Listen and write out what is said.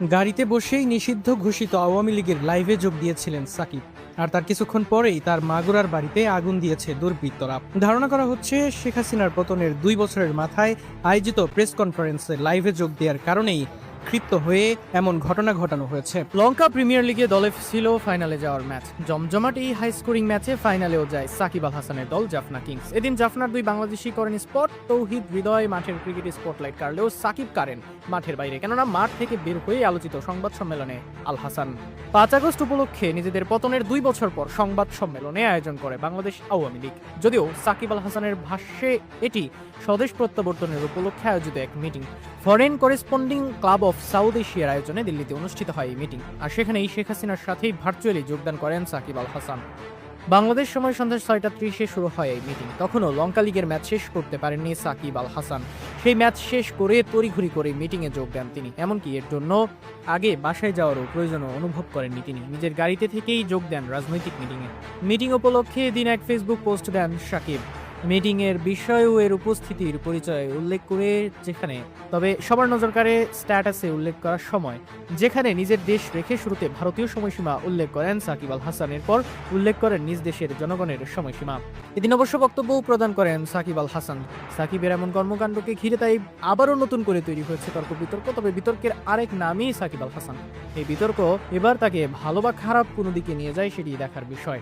গাড়িতে বসেই নিষিদ্ধ ঘোষিত আওয়ামী লীগের লাইভে যোগ দিয়েছিলেন সাকিব। আর তার কিছুক্ষণ পরেই তার মাগুরার বাড়িতে আগুন দিয়েছে দুর্বৃত্তরা। ধারণা করা হচ্ছে শেখ হাসিনার পতনের 2 বছরের মাথায় আয়োজিত প্রেস কনফারেন্সে লাইভে যোগ দেওয়ার কারণেই ক্ষিপ্ত হয়ে এমন ঘটনা ঘটানো হয়েছে। লঙ্কা প্রিমিয়ার লিগে দলে ছিল ফাইনালে যাওয়ার ম্যাচ। জমজমাট এই হাই স্কোরিং ম্যাচে ফাইনালেও যায় সাকিব আল হাসানের দল জাফনা কিংস। এদিন জাফনার 2 বাংলাদেশি করেন স্পট। তৌহিদ হৃদয় মাঠের ক্রিকেট স্পটলাইট কাড়লেও সাকিব কারেন মাঠের বাইরে, কেননা মাঠ থেকে বের হয়ে আলোচিত সংবাদ সম্মেলনে আল হাসান। 5 আগস্ট উপলক্ষে নিজেদের পতনের 2 বছর পর সংবাদ সম্মেলনে আয়োজন করে বাংলাদেশ আওয়ামী লীগ। যদিও সাকিব আল হাসানের ভাষ্যে এটি স্বদেশ প্রত্যাবর্তনের উপলক্ষে আয়োজিত এক meeting. Foreign corresponding club of south এশিয়ার আয়োজনে দিল্লিতে অনুষ্ঠিত হয় এই মিটিং। আর সেখানেই শেখ হাসিনার সাথেই ভার্চুয়ালি যোগদান করেন সাকিব আল হাসান। বাংলাদেশ সময় সন্ধ্যা 6:30 শুরু হয় এই মিটিং। তখনও লঙ্কা লিগের ম্যাচ শেষ করতে পারেননি সাকিব আল হাসান। সেই ম্যাচ শেষ করে তড়িঘড়ি করে মিটিংয়ে যোগ দেন তিনি। এমনকি এর জন্য আগে বাসায় যাওয়ারও প্রয়োজন অনুভব করেননি তিনি। নিজের গাড়িতে থেকেই যোগ দেন রাজনৈতিক মিটিংয়ে। মিটিং উপলক্ষে এদিন এক ফেসবুক পোস্ট দেন সাকিব। মিটিং এর বিষয় ও এর উপস্থিতির পরিচয় উল্লেখ করে তবে সবার নজর কাড়ে স্ট্যাটাসে উল্লেখ করার সময়, যেখানে নিজের দেশ রেখে শুরুতে ভারতীয় সময়সীমা উল্লেখ করেন সাকিব আল হাসান। এরপর উল্লেখ করেন নিজ দেশের জনগণের সময়সীমা। এদিন অবশ্য বক্তব্যও প্রদান করেন সাকিব আল হাসান। সাকিবের এমন কর্মকাণ্ডকে ঘিরে তাই আবারও নতুন করে তৈরি হয়েছে তর্ক বিতর্ক। তবে বিতর্কের আরেক নামই সাকিব আল হাসান। এই বিতর্ক এবার তাকে ভালো বা খারাপ কোনো দিকে নিয়ে যায় সেটি দেখার বিষয়।